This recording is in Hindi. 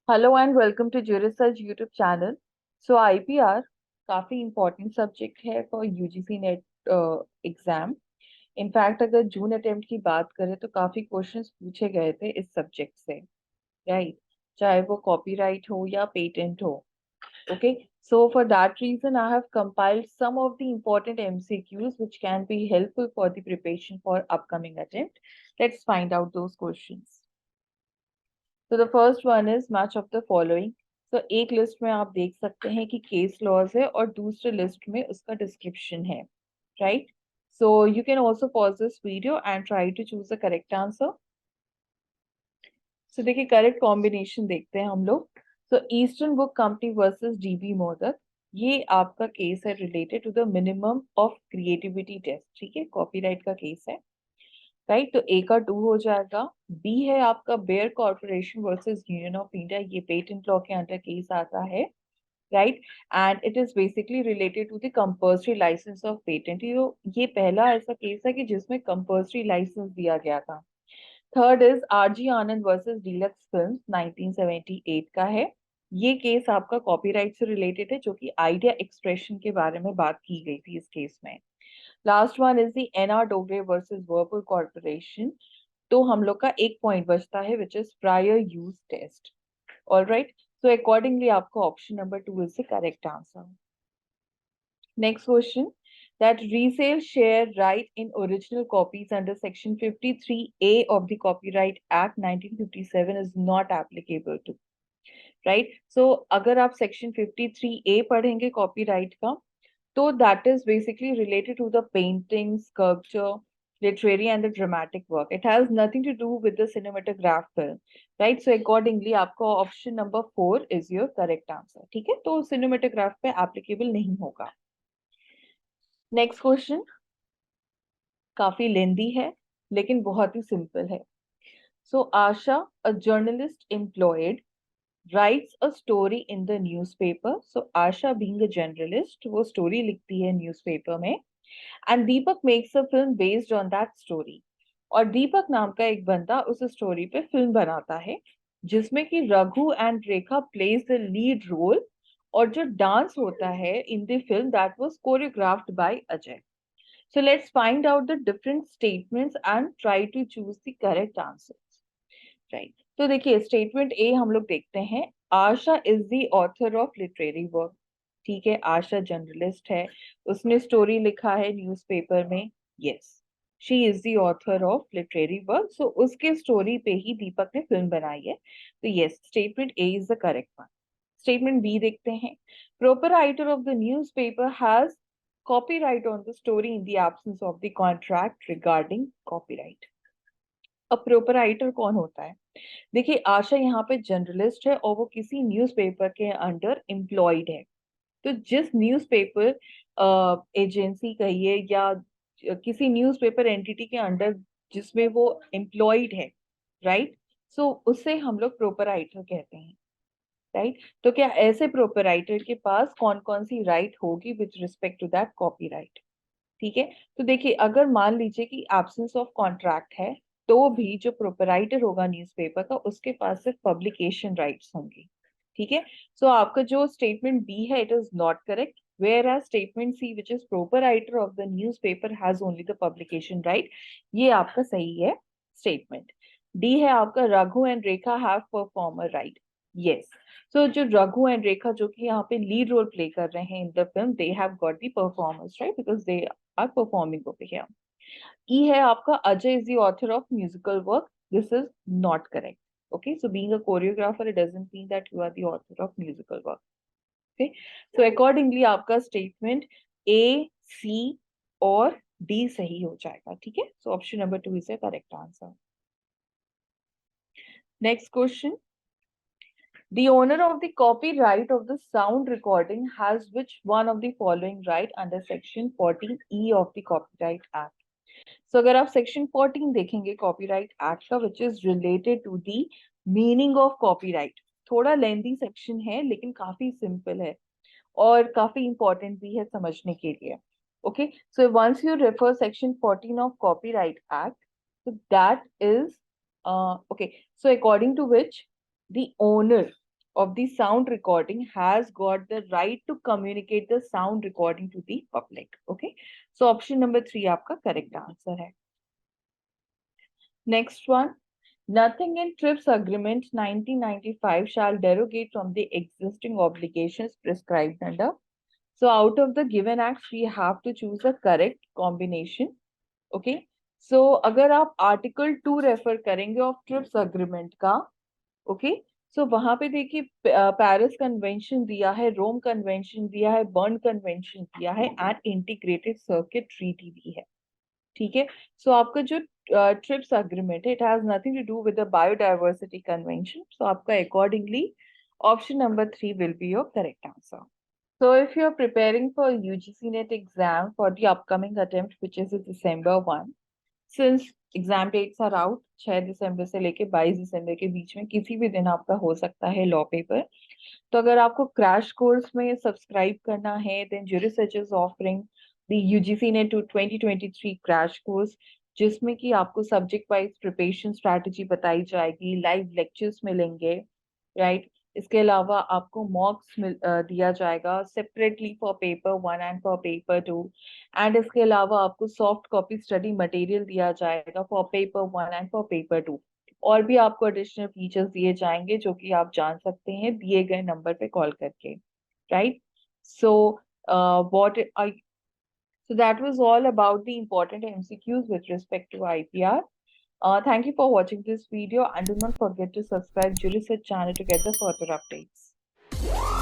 Hello and welcome to Jurisearch YouTube channel. So IPR काफी इंपॉर्टेंट सब्जेक्ट है for UGC NET exam. In fact अगर जून अटेम्प्ट की बात करें तो काफी क्वेश्चंस पूछे गए थे इस सब्जेक्ट से, राइट? चाहे वो कॉपीराइट हो या पेटेंट हो। Okay, so for that reason I have compiled some of the important MCQs which can be helpful for the preparation for upcoming attempt. Let's find out those questions. तो the first one is match of the following. तो एक लिस्ट में आप देख सकते हैं कि केस लॉज है और दूसरे लिस्ट में उसका डिस्क्रिप्शन है, right? So you can also pause this video and try to choose the correct answer. So देखिए, करेक्ट कॉम्बिनेशन देखते हैं हम लोग। So Eastern Book Company versus DB Modak, ये आपका केस है related to the minimum of creativity test. ठीक है, कॉपीराइट का केस है, राइट? तो ए का 2 हो जाएगा। बी है आपका Bayer Corporation versus Union of India, ये पेटेंट लॉ के अंडर केस आता है, right? And it is basically related to the compulsory licence of patent. ये पहला ऐसा केस है कि जिसमें कंपल्सरी लाइसेंस दिया गया था। Third is RG Anand versus Deluxe Films, 1978 का है। ये केस आपका कॉपीराइट से रिलेटेड है, जो कि आइडिया एक्सप्रेशन के बारे में बात की गई थी इस केस में। Last one is the NR Dongre versus Whirlpool Corporation. तो हम लोग का एक पॉइंट बचता है which is prior use test. Alright, so accordingly आपका option number 2 is the correct answer. Next question, that resale share right in original copies under section 53A of the Copyright Act 1957 is not applicable to, right? So अगर आप section 53A पढ़ेंगे कॉपीराइट का, तो that is basically related to the painting, sculpture, literary and the dramatic work. It has nothing to do with the cinematograph film, right? So accordingly आपका option number 4 is your correct answer. ठीक है, तो cinematograph पे applicable नहीं होगा। नेक्स्ट क्वेश्चन काफी लेंदी है लेकिन बहुत ही सिंपल है। So Asha, a journalist employed, writes a story in the newspaper. So Asha being a journalist, वो story लिखती है न्यूज़पेपर में, and Deepak makes a film based on that story. और दीपक नाम का एक बंदा उस स्टोरी पे फिल्म बनाता है, जिसमें कि Raghu and Rekha plays the lead role. और जो डांस होता है in the film that was choreographed by Ajay. So let's find out the different statements and try to choose the correct answers. Right. तो देखिए, स्टेटमेंट ए हम लोग देखते हैं। Asha is the author of literary work. ठीक है, आशा जर्नलिस्ट है, उसने स्टोरी लिखा है न्यूज़पेपर में। Yes, she is the author of literary work. So उसके स्टोरी पे ही दीपक ने फिल्म बनाई है। तो yes, statement A is the correct one. Statement B देखते हैं। Proprietor of the newspaper has copyright on the story in the absence of the contract regarding copyright. अब प्रोपराइटर कौन होता है? देखिए, आशा यहाँ पे जर्नलिस्ट है और वो किसी न्यूज़पेपर के अंडर एम्प्लॉयड है। तो जिस न्यूज़पेपर एजेंसी कहिए या किसी न्यूज़पेपर एंटिटी के अंडर जिसमें वो एम्प्लॉयड है, राइट? सो उससे हम लोग प्रोपराइटर कहते हैं, राइट? तो क्या ऐसे प्रोपराइटर के पास कौन कौन सी राइट होगी with respect to that copyright? ठीक है, तो देखिए, अगर मान लीजिए कि एब्सेंस ऑफ कॉन्ट्रैक्ट है, तो भी जो प्रोपराइटर होगा न्यूज़पेपर का, उसके पास सिर्फ पब्लिकेशन राइट्स होंगी। ठीक है, सो आपका जो स्टेटमेंट बी है it is not correct, whereas statement C which is proprietor of the newspaper has only the publication right, ये आपका सही है स्टेटमेंट। डी है आपका, Raghu and Rekha have performer right. Yes, so जो रघु एंड रेखा जो कि यहाँ पे लीड रोल प्ले कर रहे हैं इन the film, they have got the performance right because they are performing over here. E है आपका, Ajay is the author of musical work. This is not correct. Okay, so being a choreographer, it doesn't mean that you are the author of musical work. Okay, so accordingly आपका statement A, C और D सही हो जाएगा। ठीक है, so option number 2 is a correct answer. Next question. The owner of the copyright of the sound recording has which one of the following right under section 14E of the Copyright Act? So अगर आप सेक्शन 14 देखेंगे कॉपीराइट एक्ट का, which is related to the meaning of copyright, थोड़ा लेंथी सेक्शन है लेकिन काफी सिंपल है और काफी इंपॉर्टेंट भी है समझने के लिए। Okay, so once you refer section 14 of copyright act, so that is okay, so according to which the owner of the sound recording has got the right to communicate the sound recording to the public. Okay, so option number 3 आपका correct answer है. Next one, nothing in TRIPS Agreement 1995 shall derogate from the existing obligations prescribed under. So out of the given acts, we have to choose the correct combination. Okay, so अगर आप आर्टिकल 2 रेफर करेंगे ऑफ ट्रिप्स अग्रीमेंट का, ओके, सो वहां पे देखिए पेरिस कन्वेंशन दिया है, रोम कन्वेंशन दिया है, बर्न कन्वेंशन दिया है एंड इंटीग्रेटेड सर्किट ट्रीटी दी है. ठीक है, सो आपका जो ट्रिप्स अग्रीमेंट है, it has nothing to do with the biodiversity convention. So आपका accordingly option number 3 will be your correct answer. So if you're preparing for UGC NET exam for the upcoming attempt, which is December 1, since exam dates are out, 6 दिसंबर से लेके 22 दिसंबर के बीच में किसी भी दिन आपका हो सकता है लॉ पेपर. तो अगर आपको क्रैश कोर्स में सब्सक्राइब करना है, then Jury Search is offering the UGC NET 2023 crash course, जिसमें कि आपको सब्जेक्ट वाइज प्रिपरेशन स्ट्रैटेजी बताई जाएगी, लाइव लेक्चर्स मिलेंगे, राइट. इसके अलावा आपको मॉक्स दिया जाएगा separately for paper 1 and for paper 2, and इसके अलावा आपको सॉफ्ट कॉपी स्टडी मटेरियल दिया जाएगा for paper 1 and for paper 2. और भी आपको एडिशनल फीचर्स दिए जाएंगे जो कि आप जान सकते हैं दिए गए नंबर पे कॉल करके, right. So what I so that was all about the important MCQs with respect to IPR. Thank you for watching this video and do not forget to subscribe Jury Search channel to get the further updates.